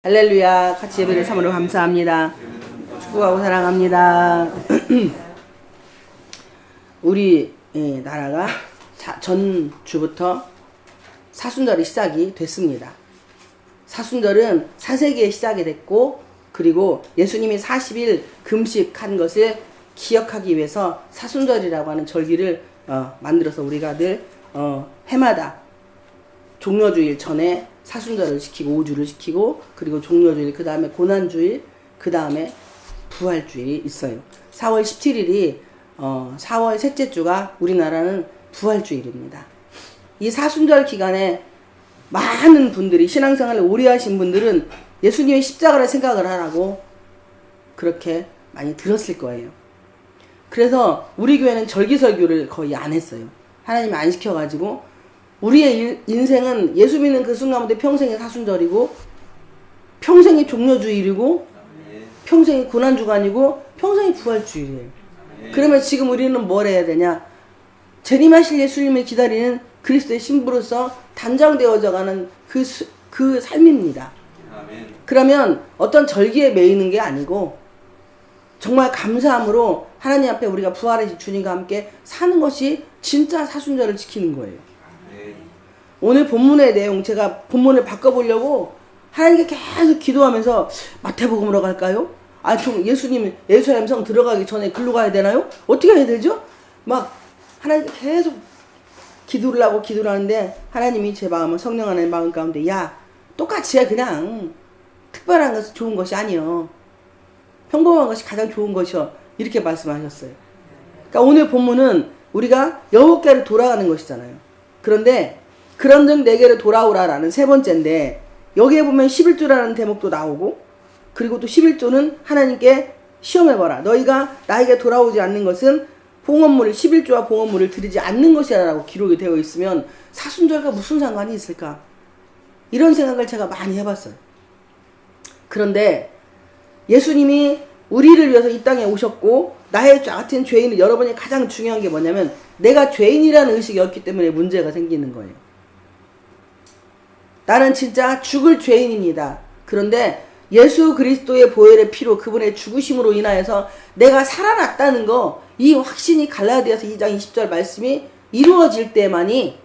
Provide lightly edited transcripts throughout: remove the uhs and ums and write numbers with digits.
할렐루야. 같이 예배를 참으로 감사합니다. 축복하고 사랑합니다. 우리 나라가 전주부터 사순절이 시작이 됐습니다. 사순절은 사세기에 시작이 됐고, 그리고 예수님이 40일 금식한 것을 기억하기 위해서 사순절이라고 하는 절기를 만들어서 우리가 늘 해마다 종려주일 전에 사순절을 지키고 5주를 지키고, 그리고 종려주일, 그 다음에 고난주일, 그 다음에 부활주일이 있어요. 4월 17일이 4월 셋째 주가 우리나라는 부활주일입니다. 이 사순절 기간에 많은 분들이, 신앙생활을 오래 하신 분들은 예수님의 십자가를 생각을 하라고 그렇게 많이 들었을 거예요. 그래서 우리 교회는 절기설교를 거의 안 했어요. 하나님이 안 시켜가지고 우리의 인생은 예수 믿는 그 순간부터 평생이 사순절이고, 평생이 종려주일이고, 평생이 고난주간이고, 평생이 부활주일이에요. 그러면 지금 우리는 뭘 해야 되냐? 재림하실 예수님을 기다리는 그리스도의 신부로서 단장되어져가는 그 삶입니다. 그러면 어떤 절기에 매이는 게 아니고 정말 감사함으로 하나님 앞에 우리가 부활하신 주님과 함께 사는 것이 진짜 사순절을 지키는 거예요. 오늘 본문의 내용, 제가 본문을 바꿔보려고 하나님께 계속 기도하면서 마태복음으로 갈까요? 좀 예수님 예루살렘 성 들어가기 전에 글로 가야 되나요? 어떻게 해야 되죠? 막 하나님께 계속 기도를 하는데, 하나님이 제 마음을, 성령 하나님의 마음 가운데, 야, 똑같이 해. 그냥 특별한 것이 좋은 것이 아니여. 평범한 것이 가장 좋은 것이여. 이렇게 말씀하셨어요. 그러니까 오늘 본문은 우리가 여호와께로 돌아가는 것이잖아요. 그런데 그런즉 내게로 돌아오라라는 세 번째인데, 여기에 보면 11조라는 대목도 나오고, 그리고 또 11조는 하나님께 시험해봐라. 너희가 나에게 돌아오지 않는 것은 봉헌물을, 11조와 봉헌물을 드리지 않는 것이라고 기록이 되어 있으면 사순절과 무슨 상관이 있을까? 이런 생각을 제가 많이 해봤어요. 그런데 예수님이 우리를 위해서 이 땅에 오셨고, 나의 같은 죄인은, 여러분이 가장 중요한 게 뭐냐면 내가 죄인이라는 의식이 없기 때문에 문제가 생기는 거예요. 나는 진짜 죽을 죄인입니다. 그런데 예수 그리스도의 보혈의 피로, 그분의 죽으심으로 인하여서 내가 살아났다는 거, 이 확신이 갈라디아서 2장 20절 말씀이 이루어질 때만이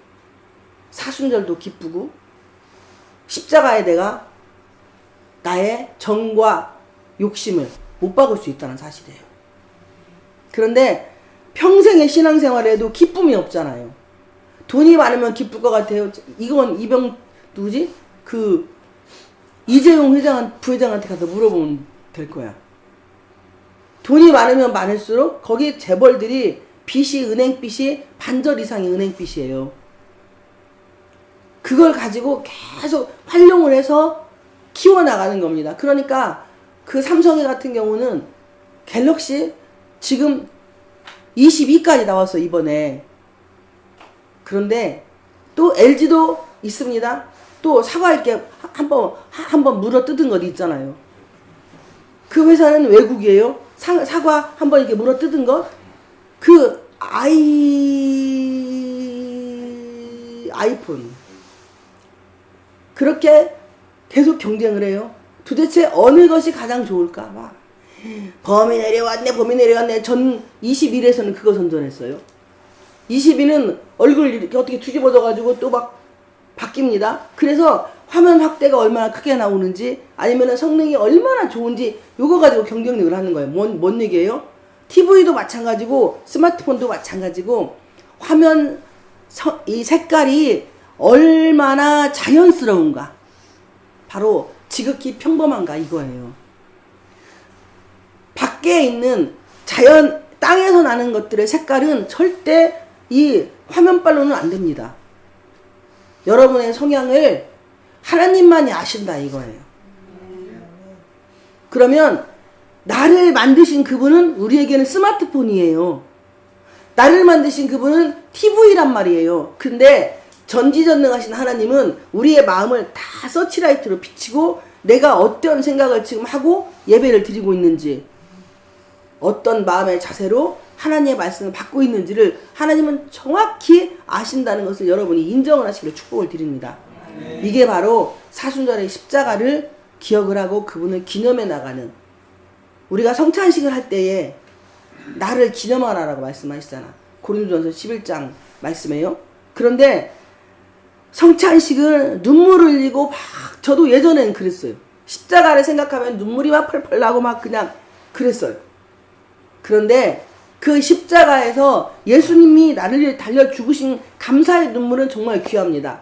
사순절도 기쁘고 십자가에 내가 나의 정과 욕심을 못 박을 수 있다는 사실이에요. 그런데 평생의 신앙생활에도 기쁨이 없잖아요. 돈이 많으면 기쁠 것 같아요. 이건 누구지? 이재용 부회장한테 가서 물어보면 될 거야. 돈이 많으면 많을수록 거기 재벌들이 은행빚이 반절 이상이 은행빚이에요. 그걸 가지고 계속 활용을 해서 키워나가는 겁니다. 그러니까 그 삼성의 같은 경우는 갤럭시 지금 22까지 나왔어, 이번에. 그런데 또 LG도 있습니다. 또 사과 이렇게 한번 물어 뜯은 것 있잖아요. 그 회사는 외국이에요. 사과 한번 이렇게 물어 뜯은 것. 아이폰. 그렇게 계속 경쟁을 해요. 도대체 어느 것이 가장 좋을까? 막 범이 내려왔네. 전 21에서는 그거 선전했어요. 22는 얼굴 이렇게 어떻게 뒤집어져가지고 또 막 바뀝니다. 그래서 화면 확대가 얼마나 크게 나오는지, 아니면은 성능이 얼마나 좋은지, 요거 가지고 경쟁력을 하는 거예요. 뭔 얘기예요? TV도 마찬가지고 스마트폰도 마찬가지고, 화면 이 색깔이 얼마나 자연스러운가, 바로 지극히 평범한가, 이거예요. 밖에 있는 땅에서 나는 것들의 색깔은 절대 이 화면빨로는 안 됩니다. 여러분의 성향을 하나님만이 아신다, 이거예요. 그러면 나를 만드신 그분은 우리에게는 스마트폰이에요. 나를 만드신 그분은 TV란 말이에요. 근데 전지전능하신 하나님은 우리의 마음을 다 서치라이트로 비치고, 내가 어떤 생각을 지금 하고 예배를 드리고 있는지, 어떤 마음의 자세로 하나님의 말씀을 받고 있는지를 하나님은 정확히 아신다는 것을 여러분이 인정을 하시기를 축복을 드립니다. 이게 바로 사순절의 십자가를 기억을 하고 그분을 기념해 나가는, 우리가 성찬식을 할 때에 나를 기념하라라고 말씀하시잖아. 고린도전서 11장 말씀에요. 그런데 성찬식을 눈물을 흘리고 막, 저도 예전엔 그랬어요. 십자가를 생각하면 눈물이 막 펄펄 나고 막 그냥 그랬어요. 그런데 그 십자가에서 예수님이 나를 위해 달려 죽으신 감사의 눈물은 정말 귀합니다.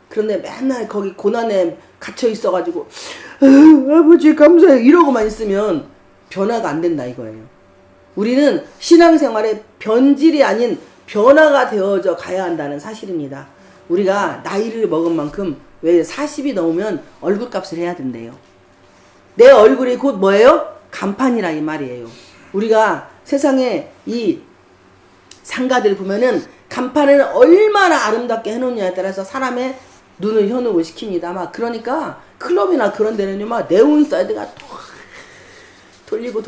그런데 맨날 거기 고난에 갇혀 있어가지고 아버지 감사해요 이러고만 있으면 변화가 안 된다 이거예요. 우리는 신앙생활에 변질이 아닌 변화가 되어져 가야 한다는 사실입니다. 우리가 나이를 먹은 만큼 왜 40이 넘으면 얼굴값을 해야 된대요. 내 얼굴이 곧 뭐예요? 간판이라 이 말이에요. 우리가 세상에 이 상가들 보면은 간판을 얼마나 아름답게 해놓느냐에 따라서 사람의 눈을 현혹을 시킵니다. 막 그러니까 클럽이나 그런 데는요 막 네온 사이드가 돌리고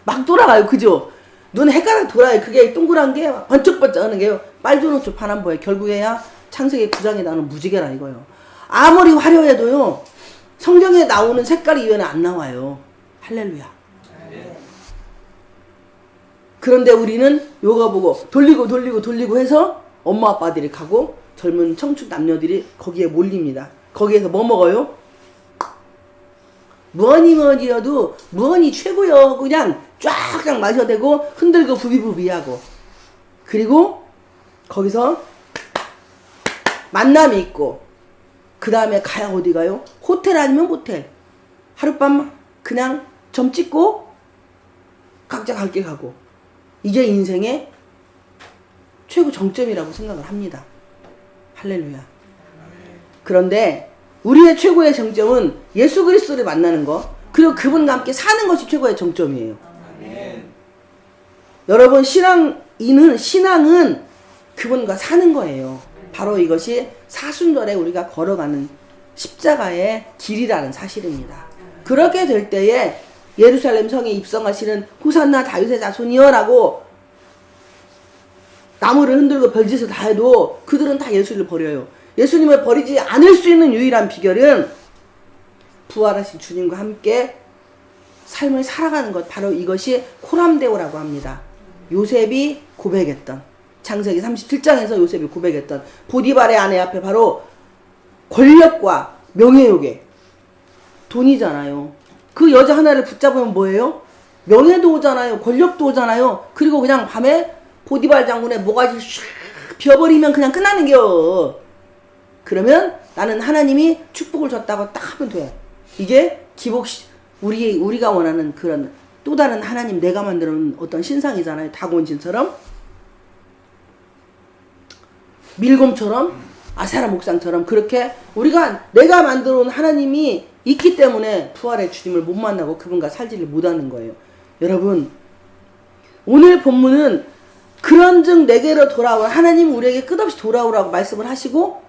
막 돌아가요. 그죠? 눈 헷갈려 돌아요. 그게 동그란 게 번쩍번쩍하는 게요. 빨주노초 파란보에 결국에야 창세기 9장에 나오는 무지개라 이거요. 아무리 화려해도요 성경에 나오는 색깔 이외에는 안 나와요. 할렐루야. 그런데 우리는 요거 보고 돌리고 해서 엄마 아빠들이 가고 젊은 청춘 남녀들이 거기에 몰립니다. 거기에서 뭐 먹어요? 무언이여도 무언이 최고요. 그냥 쫙 마셔대고 흔들고 부비부비하고, 그리고 거기서 만남이 있고 그 다음에 가야 어디 가요? 호텔 아니면 모텔. 하룻밤 그냥 점 찍고 각자 갈 길 가고. 이게 인생의 최고 정점이라고 생각을 합니다. 할렐루야. 그런데 우리의 최고의 정점은 예수 그리스도를 만나는 것, 그리고 그분과 함께 사는 것이 최고의 정점이에요. 여러분 신앙은 그분과 사는 거예요. 바로 이것이 사순절에 우리가 걸어가는 십자가의 길이라는 사실입니다. 그렇게 될 때에 예루살렘 성에 입성하시는 호산나 다윗의 자손이여 라고 나무를 흔들고 별짓을 다 해도 그들은 다 예수를 버려요. 예수님을 버리지 않을 수 있는 유일한 비결은 부활하신 주님과 함께 삶을 살아가는 것, 바로 이것이 코람데오라고 합니다. 요셉이 고백했던, 창세기 37장에서 요셉이 고백했던 보디발의 아내 앞에 바로 권력과 명예욕에, 돈이잖아요. 그 여자 하나를 붙잡으면 뭐예요? 명예도 오잖아요. 권력도 오잖아요. 그리고 그냥 밤에 보디발 장군의 모가지 슉 비워버리면 그냥 끝나는겨. 그러면 나는 하나님이 축복을 줬다고 딱 하면 돼. 이게 우리가 원하는 그런 또 다른 하나님, 내가 만들어 놓은 어떤 신상이잖아요. 다곤신처럼, 밀곰처럼, 아세라 목상처럼, 그렇게 내가 만들어 놓은 하나님이 있기 때문에 부활의 주님을 못 만나고 그분과 살지를 못하는 거예요. 여러분, 오늘 본문은 그런즉 내게로 돌아올 하나님, 우리에게 끝없이 돌아오라고 말씀을 하시고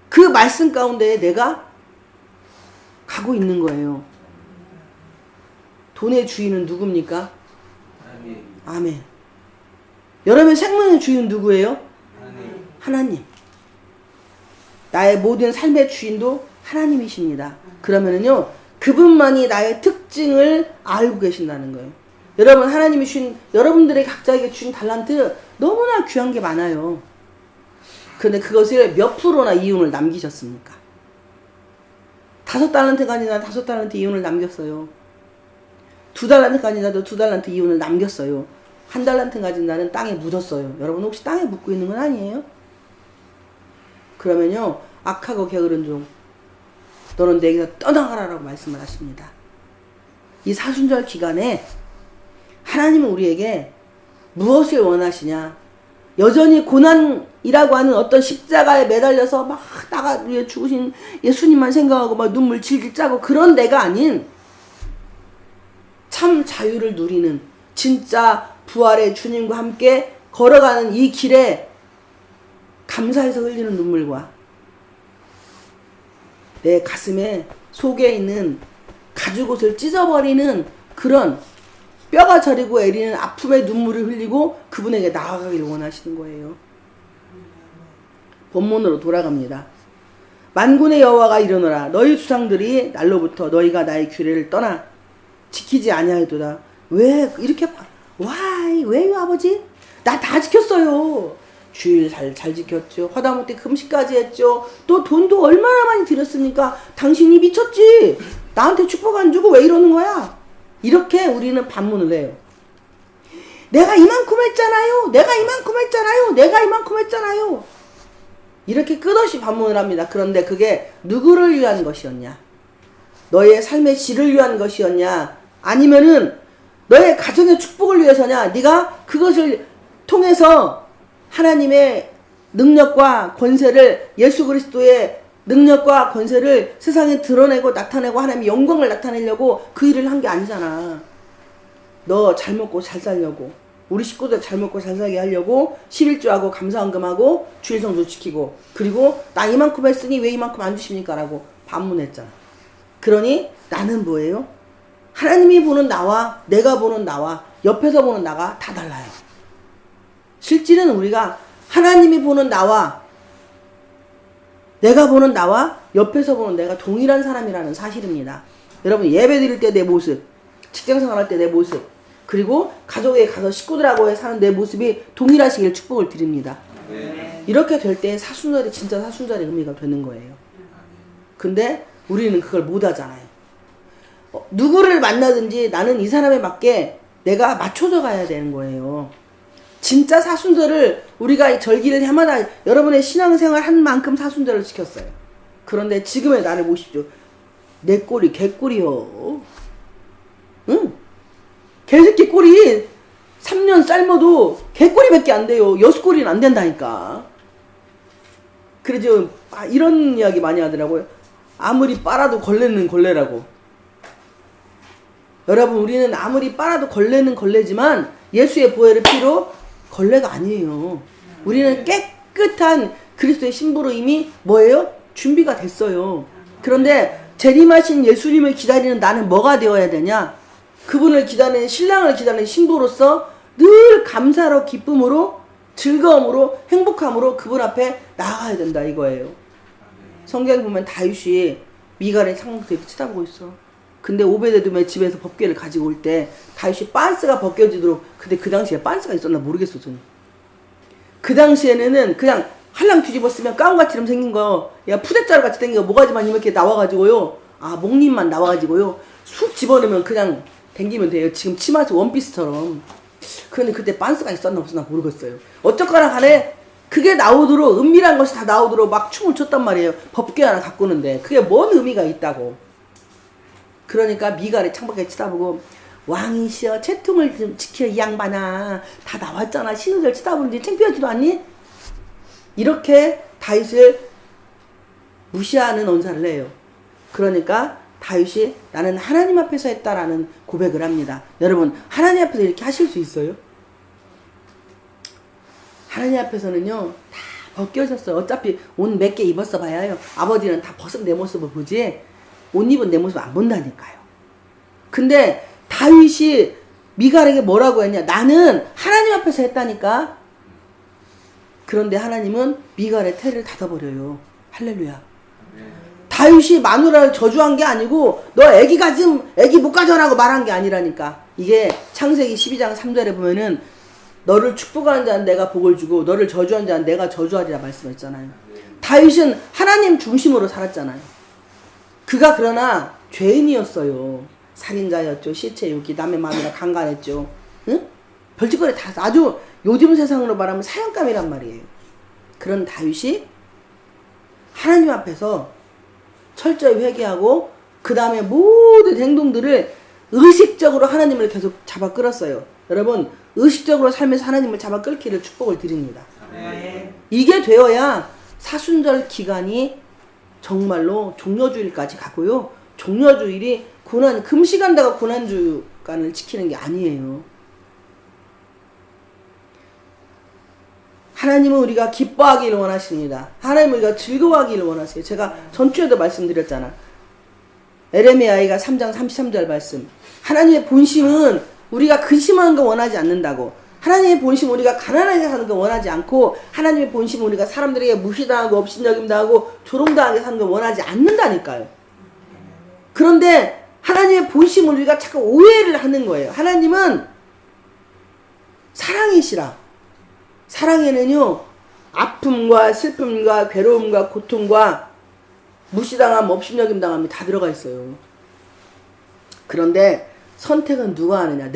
그 말씀 가운데에 내가 가고 있는 거예요. 돈의 주인은 누굽니까? 아멘. 여러분 생명의 주인은 누구예요? 하나님. 나의 모든 삶의 주인도 하나님이십니다. 그러면은요, 그분만이 나의 특징을 알고 계신다는 거예요. 여러분, 하나님이 주신, 여러분들의 각자에게 주신 달란트 너무나 귀한 게 많아요. 그런데 그것을 몇 프로나 이윤을 남기셨습니까? 5달란트 가진 자는 5달란트 이윤을 남겼어요. 2달란트 가진 자도 2달란트 이윤을 남겼어요. 1달란트 가진 자는 땅에 묻었어요. 여러분 혹시 땅에 묻고 있는 건 아니에요? 그러면요, 악하고 게으른 종, 너는 내게서 떠나가라라고 말씀을 하십니다. 이 사순절 기간에 하나님은 우리에게 무엇을 원하시냐? 여전히 고난이라고 하는 어떤 십자가에 매달려서 막 나가 위해 죽으신 예수님만 생각하고 막 눈물 질질 짜고 그런 데가 아닌, 참 자유를 누리는 진짜 부활의 주님과 함께 걸어가는 이 길에 감사해서 흘리는 눈물과 내 가슴에 속에 있는 가죽옷을 찢어버리는 그런 뼈가 저리고 애리는 아픔의 눈물을 흘리고 그분에게 나아가기를 원하시는 거예요. 본문으로 돌아갑니다. 만군의 여호와가 이르노라 너희 조상들이 날로부터 너희가 나의 규례를 떠나 지키지 아니하였도다. 왜 이렇게 왜요 아버지? 나 다 지켰어요. 주일 잘 지켰죠. 하다못해 금식까지 했죠. 또 돈도 얼마나 많이 들였습니까? 당신이 미쳤지. 나한테 축복 안 주고 왜 이러는 거야? 이렇게 우리는 반문을 해요. 내가 이만큼 했잖아요. 내가 이만큼 했잖아요. 내가 이만큼 했잖아요. 이렇게 끝없이 반문을 합니다. 그런데 그게 누구를 위한 것이었냐? 너의 삶의 질을 위한 것이었냐? 아니면은 너의 가정의 축복을 위해서냐? 네가 그것을 통해서 하나님의 능력과 권세를, 예수 그리스도의 능력과 권세를 세상에 드러내고 나타내고 하나님의 영광을 나타내려고 그 일을 한 게 아니잖아. 너 잘 먹고 잘 살려고, 우리 식구들 잘 먹고 잘 살게 하려고 11조하고 감사헌금하고 주일성수 지키고, 그리고 나 이만큼 했으니 왜 이만큼 안 주십니까? 라고 반문했잖아. 그러니 나는 뭐예요? 하나님이 보는 나와 내가 보는 나와 옆에서 보는 나가 다 달라요. 실질은 우리가 하나님이 보는 나와 내가 보는 나와 옆에서 보는 내가 동일한 사람이라는 사실입니다. 여러분, 예배 드릴 때 내 모습, 직장생활 할 때 내 모습, 그리고 가족에 가서 식구들하고 사는 내 모습이 동일하시길 축복을 드립니다. 이렇게 될 때 사순절이 진짜 사순절의 의미가 되는 거예요. 근데 우리는 그걸 못 하잖아요. 누구를 만나든지 나는 이 사람에 맞게 내가 맞춰져 가야 되는 거예요. 진짜 사순절을 우리가 절기를 해마다 여러분의 신앙생활 한 만큼 사순절을 지켰어요. 그런데 지금의 나를 보십시오. 내 꼴이 개꼴이요. 응? 개새끼 꼴이 3년 삶아도 개꼴이밖에 안 돼요. 여수꼴이는 안 된다니까. 그래서 이런 이야기 많이 하더라고요. 아무리 빨아도 걸레는 걸레라고. 여러분, 우리는 아무리 빨아도 걸레는 걸레지만 예수의 보혈의 피로 걸레가 아니에요. 우리는 깨끗한 그리스도의 신부로 이미 뭐예요? 준비가 됐어요. 그런데 재림하신 예수님을 기다리는 나는 뭐가 되어야 되냐? 그분을 기다리는, 신랑을 기다리는 신부로서 늘 감사로, 기쁨으로, 즐거움으로, 행복함으로 그분 앞에 나아가야 된다 이거예요. 성경에 보면 다윗이 미갈의 창문부터 이렇게 쳐다보고 있어. 근데 오베데돔의 집에서 법궤를 가지고 올 때 다윗이 빤스가 벗겨지도록, 근데 그 당시에 빤스가 있었나 모르겠어 저는. 그 당시에는 그냥 할랑 뒤집었으면 가운같이름 생긴 거, 야 푸대자루 같이 생긴 거 모가지만 이렇게 나와가지고요, 목잎만 나와가지고요 쑥 집어넣으면 그냥 당기면 돼요. 지금 치마 원피스처럼. 그런데 그때 빤스가 있었나 없었나 모르겠어요. 어쨌거나 간에 그게 나오도록, 은밀한 것이 다 나오도록 막 춤을 췄단 말이에요. 법궤 하나 갖고 오는데 그게 뭔 의미가 있다고. 그러니까 미갈의 창밖에 쳐다보고, 왕이시여 채통을 좀 지켜 이 양반아, 다 나왔잖아, 신우들 쳐다보는데 창피하지도 않니? 이렇게 다윗을 무시하는 언사를 해요. 그러니까 다윗이 나는 하나님 앞에서 했다라는 고백을 합니다. 여러분, 하나님 앞에서 이렇게 하실 수 있어요? 하나님 앞에서는요 다 벗겨졌어요. 어차피 옷 몇 개 입었어 봐야요. 아버지는 다 벗은 내 모습을 보지 옷 입은 내 모습 안 본다니까요. 근데 다윗이 미갈에게 뭐라고 했냐? 나는 하나님 앞에서 했다니까. 그런데 하나님은 미갈의 태를 닫아버려요. 할렐루야. 다윗이 마누라를 저주한 게 아니고 너 애기 못 가져라고 말한 게 아니라니까. 이게 창세기 12장 3절에 보면은 너를 축복하는 자는 내가 복을 주고 너를 저주하는 자는 내가 저주하리라 말씀했잖아요. 다윗은 하나님 중심으로 살았잖아요. 그가 그러나 죄인이었어요. 살인자였죠. 시체 유기, 남의 마누라 강간했죠. 응? 별짓거리 다 아주 요즘 세상으로 말하면 사형감이란 말이에요. 그런 다윗이 하나님 앞에서 철저히 회개하고 그 다음에 모든 행동들을 의식적으로 하나님을 계속 잡아 끌었어요. 여러분, 의식적으로 삶에서 하나님을 잡아 끌기를 축복을 드립니다. 이게 되어야 사순절 기간이 정말로 종려주일까지 가고요. 종려주일이 금식한다고 고난주간을 지키는 게 아니에요. 하나님은 우리가 기뻐하기를 원하십니다. 하나님은 우리가 즐거워하기를 원하세요. 제가 전주에도 말씀드렸잖아. 에레미야가 3장 33절 말씀. 하나님의 본심은 우리가 근심하는 거 원하지 않는다고. 하나님의 본심 우리가 가난하게 사는 걸 원하지 않고 하나님의 본심 우리가 사람들에게 무시당하고 업신여김당하고 조롱당하게 사는 걸 원하지 않는다니까요. 그런데 하나님의 본심 우리가 자꾸 오해를 하는 거예요. 하나님은 사랑이시라. 사랑에는요 아픔과 슬픔과 괴로움과 고통과 무시당함, 업신여김당함이 다 들어가 있어요. 그런데 선택은 누가 하느냐?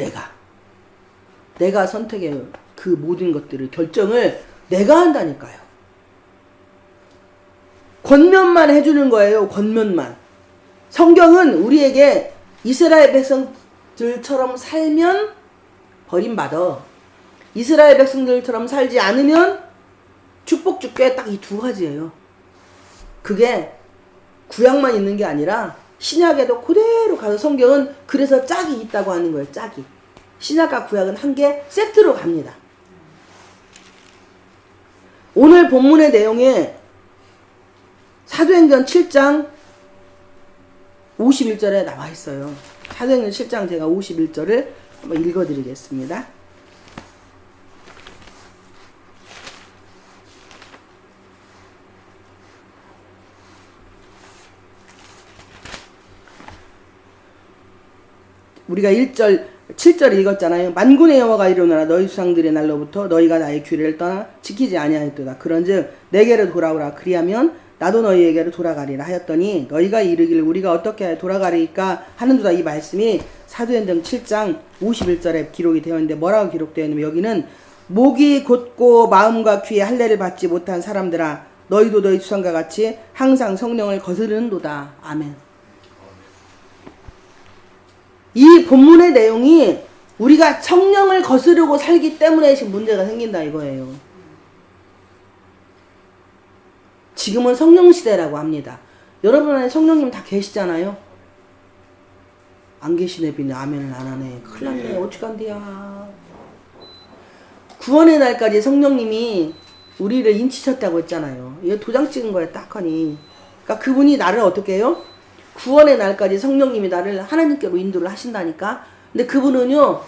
내가 선택해요. 그 모든 것들을 결정을 내가 한다니까요. 권면만 해주는 거예요. 권면만. 성경은 우리에게 이스라엘 백성들처럼 살면 버림받아. 이스라엘 백성들처럼 살지 않으면 축복 줄게. 딱 이 두 가지예요. 그게 구약만 있는 게 아니라 신약에도 그대로 가서 성경은 그래서 짝이 있다고 하는 거예요. 짝이. 신약과 구약은 한 개 세트로 갑니다. 오늘 본문의 내용에 사도행전 7장 51절에 나와 있어요. 사도행전 7장 제가 51절을 한번 읽어드리겠습니다. 우리가 7절 읽었잖아요. 만군의 여호와가 이르노라 너희 조상들의 날로부터 너희가 나의 규례를 떠나 지키지 아니하였도다. 그런즉 내게로 돌아오라. 그리하면 나도 너희에게로 돌아가리라 하였더니 너희가 이르기를 우리가 어떻게 돌아가리까 하는도다. 이 말씀이 사도행전 7장 51절에 기록이 되어 있는데 뭐라고 기록되어 있냐면 여기는 목이 곧고 마음과 귀에 할례를 받지 못한 사람들아 너희도 너희 조상과 같이 항상 성령을 거스르는도다. 아멘. 이 본문의 내용이 우리가 성령을 거스르고 살기 때문에 지금 문제가 생긴다 이거예요. 지금은 성령 시대라고 합니다. 여러분 안에 성령님 다 계시잖아요. 안 계시네 비네 아멘을 안 하네. 큰일 났네. 어떡한디야. 구원의 날까지 성령님이 우리를 인치셨다고 했잖아요. 이거 도장 찍은 거예요 딱하니. 그러니까 그분이 나를 어떻게 해요? 구원의 날까지 성령님이 나를 하나님께로 인도를 하신다니까. 근데 그분은요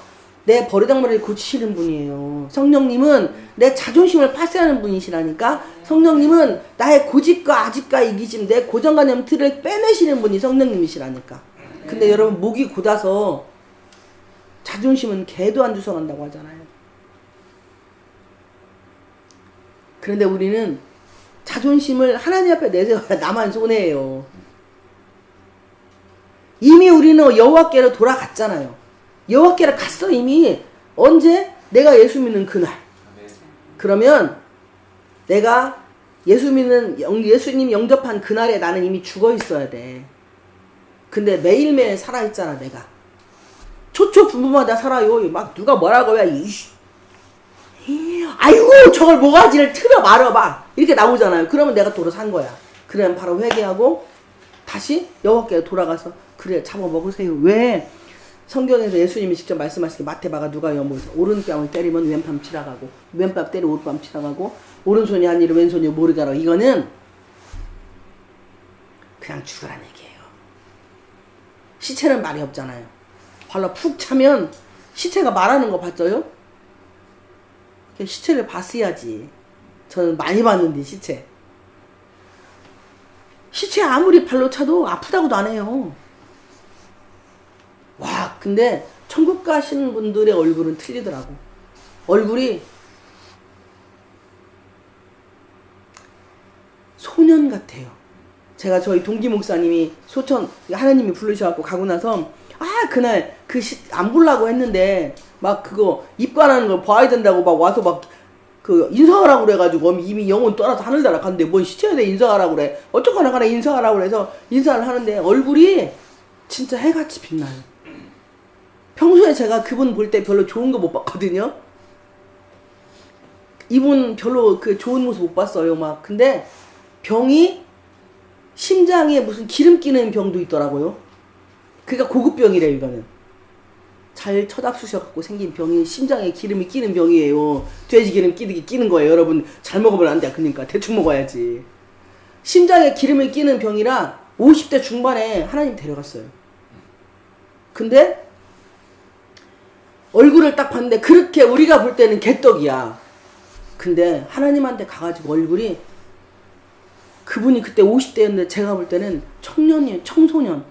내 버르장머리를 고치시는 분이에요. 성령님은 내 자존심을 파쇄하는 분이시라니까. 성령님은 나의 고집과 아집과 이기심 내 고정관념 틀을 빼내시는 분이 성령님이시라니까. 근데 여러분 목이 곧아서 자존심은 개도 안 주워간다고 하잖아요. 그런데 우리는 자존심을 하나님 앞에 내세워야 나만 손해예요. 이미 우리는 여호와께로 돌아갔잖아요. 여호와께로 갔어 이미. 언제? 내가 예수 믿는 그날. 그러면 내가 예수님 영접한 그날에 나는 이미 죽어 있어야 돼. 근데 매일매일 살아있잖아 내가. 초초분분마다 살아요. 막 누가 뭐라고 해. 아이고 저걸 모가지를 틀어 말아봐. 이렇게 나오잖아요. 그러면 내가 도로 산 거야. 그러면 바로 회개하고 다시 여호와께로 돌아가서 그래 잡아먹으세요. 왜? 성경에서 예수님이 직접 말씀하시기 마태바가 누가 여물어서 오른뺨을 때리면 왼뺨 치라가고 왼뺨 때리면 오른뺨 치라가고 오른손이 한 일을 왼손이 모르게 하라. 이거는 그냥 죽으라는 얘기예요. 시체는 말이 없잖아요. 발로 푹 차면 시체가 말하는 거 봤어요? 시체를 봤어야지. 저는 많이 봤는데 시체 아무리 발로 차도 아프다고도 안 해요. 와 근데 천국 가시는 분들의 얼굴은 틀리더라고. 얼굴이 소년 같아요. 제가 저희 동기 목사님이 소천 하나님이 부르셔갖고 가고 나서 그날 안 보려고 했는데 막 그거 입관하는 걸 봐야 된다고 막 와서 막 그 인사하라고 그래가지고 이미 영혼 떠나서 하늘 날아갔는데 뭔 시체에 대해 인사하라고 그래. 어쩌거나 간에 인사하라고 그래서 인사를 하는데 얼굴이 진짜 해같이 빛나요. 평소에 제가 그분 볼 때 별로 좋은 거 못 봤거든요. 이분 별로 그 좋은 모습 못 봤어요. 막 근데 병이 심장에 무슨 기름 끼는 병도 있더라고요. 그러니까 고급 병이래요. 이거는 잘 쳐다보셔갖고 생긴 병이 심장에 기름이 끼는 병이에요. 돼지 기름 끼는 거예요. 여러분 잘 먹으면 안 돼. 그러니까 대충 먹어야지. 심장에 기름이 끼는 병이라 50대 중반에 하나님 데려갔어요. 근데 얼굴을 딱 봤는데 그렇게 우리가 볼 때는 개떡이야. 근데 하나님한테 가가지고 얼굴이 그분이 그때 50대였는데 제가 볼 때는 청년이에요. 청소년.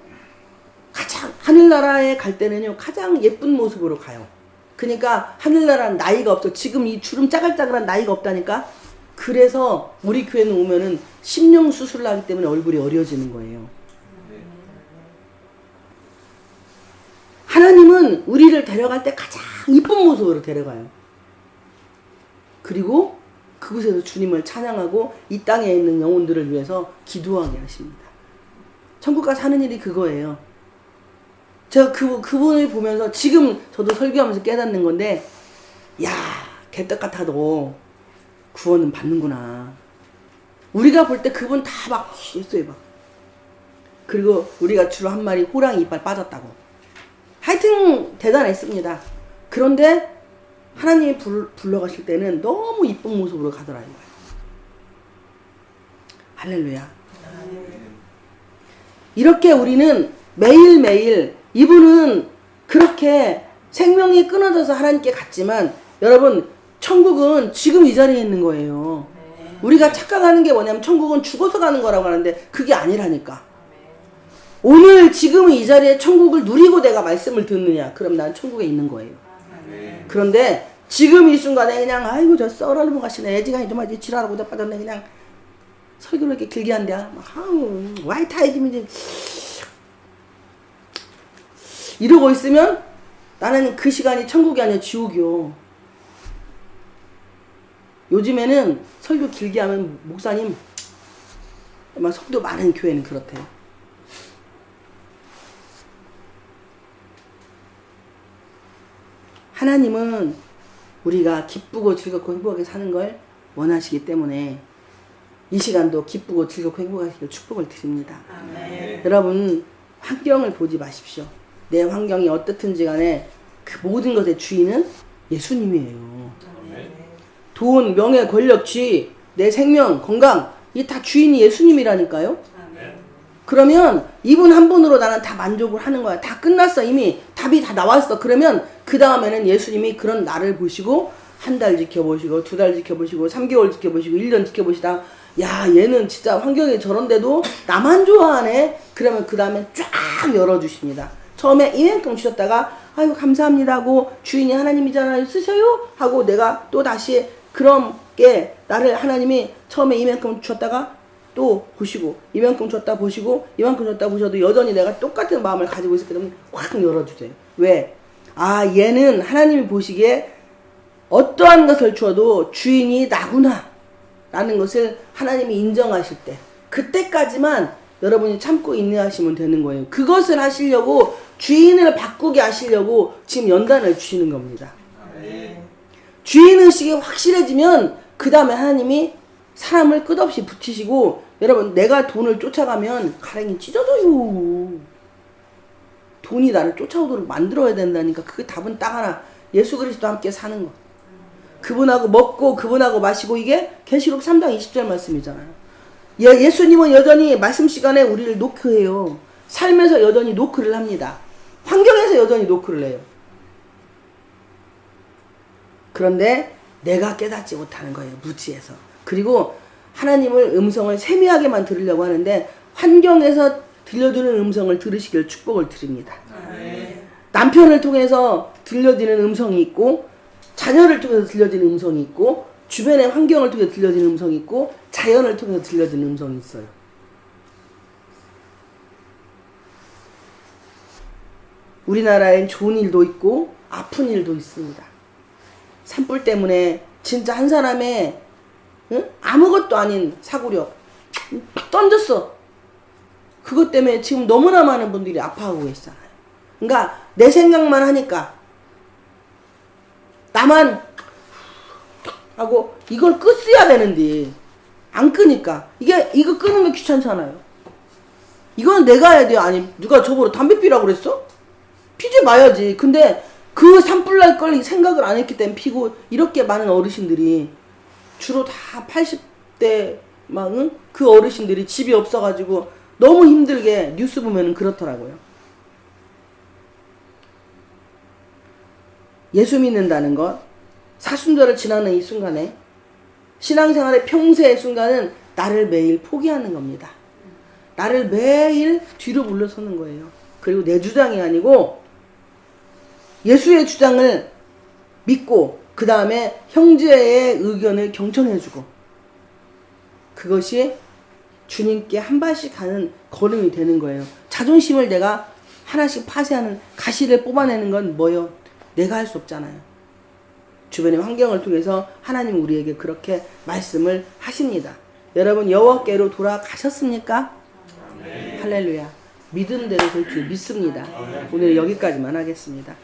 가장 하늘나라에 갈 때는요 가장 예쁜 모습으로 가요. 그러니까 하늘나라는 나이가 없어. 지금 이 주름 짜글짜글한 나이가 없다니까. 그래서 우리 교회는 오면은 심령 수술을 하기 때문에 얼굴이 어려지는 거예요. 하나님은 우리를 데려갈 때 가장 이쁜 모습으로 데려가요. 그리고 그곳에서 주님을 찬양하고 이 땅에 있는 영혼들을 위해서 기도하게 하십니다. 천국 가서 하는 일이 그거예요. 제가 그분을 보면서 지금 저도 설교하면서 깨닫는 건데, 야, 개떡 같아도 구원은 받는구나. 우리가 볼 때 그분 다 막 했어요, 막. 그리고 우리가 주로 한 마리 호랑이 이빨 빠졌다고. 하여튼 대단했습니다. 그런데 하나님이 불러가실 때는 너무 이쁜 모습으로 가더라고요. 할렐루야. 이렇게 우리는 매일매일 이분은 그렇게 생명이 끊어져서 하나님께 갔지만 여러분 천국은 지금 이 자리에 있는 거예요. 우리가 착각하는 게 뭐냐면 천국은 죽어서 가는 거라고 하는데 그게 아니라니까. 오늘 지금 이 자리에 천국을 누리고 내가 말씀을 듣느냐, 그럼 난 천국에 있는 거예요. 그런데 지금 이 순간에 그냥 아이고 저 썰어놓은 가시네, 애지간히 좀 아직 지랄하고 빠졌네, 그냥 설교를 이렇게 길게 한대. 와이트 아이디미지 이러고 있으면 나는 그 시간이 천국이 아니라 지옥이요. 요즘에는 설교 길게 하면 목사님, 아마 성도 많은 교회는 그렇대요. 하나님은 우리가 기쁘고 즐겁고 행복하게 사는 걸 원하시기 때문에 이 시간도 기쁘고 즐겁고 행복하시길 축복을 드립니다. 아멘. 여러분 환경을 보지 마십시오. 내 환경이 어떻든지 간에 그 모든 것의 주인은 예수님이에요. 아멘. 돈, 명예, 권력, 지위, 내 생명, 건강 이 다 주인이 예수님이라니까요. 아멘. 그러면 이분 한 분으로 나는 다 만족을 하는 거야. 다 끝났어. 이미 답이 다 나왔어. 그러면 그 다음에는 예수님이 그런 나를 보시고 한 달 지켜보시고 2달 지켜보시고 3개월 지켜보시고 1년 지켜보시다, 야 얘는 진짜 환경이 저런데도 나만 좋아하네. 그러면 그 다음에 쫙 열어주십니다. 처음에 이만큼 주셨다가 아유 감사합니다 하고 주인이 하나님이잖아요 쓰셔요 하고 내가 또 다시 그런 게 나를 하나님이 처음에 이만큼 주셨다가 또 보시고 이만큼 줬다 보시고 이만큼 줬다 보셔도 여전히 내가 똑같은 마음을 가지고 있었기 때문에 확 열어주세요. 왜? 아 얘는 하나님이 보시기에 어떠한 것을 주어도 주인이 나구나 라는 것을 하나님이 인정하실 때 그때까지만 여러분이 참고 인내하시면 되는 거예요. 그것을 하시려고 주인을 바꾸게 하시려고 지금 연단을 주시는 겁니다. 주인의식이 확실해지면 그 다음에 하나님이 사람을 끝없이 붙이시고, 여러분 내가 돈을 쫓아가면 가랭이 찢어져요. 돈이 나를 쫓아오도록 만들어야 된다니까. 그 답은 딱 하나, 예수 그리스도와 함께 사는 것. 그분하고 먹고 그분하고 마시고. 이게 계시록 3장 20절 말씀이잖아요. 예수님은 여전히 말씀 시간에 우리를 노크해요. 삶에서 여전히 노크를 합니다. 환경에서 여전히 노크를 해요. 그런데 내가 깨닫지 못하는 거예요. 무지해서. 그리고 하나님을 음성을 세미하게만 들으려고 하는데 환경에서 들려드는 음성을 들으시길 축복을 드립니다. 남편을 통해서 들려지는 음성이 있고, 자녀를 통해서 들려지는 음성이 있고, 주변의 환경을 통해서 들려지는 음성이 있고, 자연을 통해서 들려지는 음성이 있어요. 우리나라엔 좋은 일도 있고 아픈 일도 있습니다. 산불 때문에 진짜 한 사람의 아무것도 아닌 사고력 던졌어. 그것 때문에 지금 너무나 많은 분들이 아파하고 계시잖아요. 그러니까 내 생각만 하니까 나만 하고 이걸 끄어야 되는데 안 끄니까 이거 끄는 게 귀찮잖아요. 이건 내가 해야 돼요. 아니 누가 저보고 담배 피라고 그랬어? 피지 마야지. 근데 그 산불 날 걸 생각을 안 했기 때문에 피고. 이렇게 많은 어르신들이 주로 다 80대 막 그 어르신들이 집이 없어가지고 너무 힘들게 뉴스 보면은 그렇더라고요. 예수 믿는다는 것, 사순절을 지나는 이 순간에 신앙생활의 평소의 순간은 나를 매일 포기하는 겁니다. 나를 매일 뒤로 물러서는 거예요. 그리고 내 주장이 아니고 예수의 주장을 믿고 그 다음에 형제의 의견을 경청해주고, 그것이 주님께 한 발씩 가는 걸음이 되는 거예요. 자존심을 내가 하나씩 파쇄하는, 가시를 뽑아내는 건 뭐요? 내가 할 수 없잖아요. 주변의 환경을 통해서 하나님 우리에게 그렇게 말씀을 하십니다. 여러분 여호와께로 돌아가셨습니까? 할렐루야. 믿은 대로 될 줄 믿습니다. 오늘 여기까지만 하겠습니다.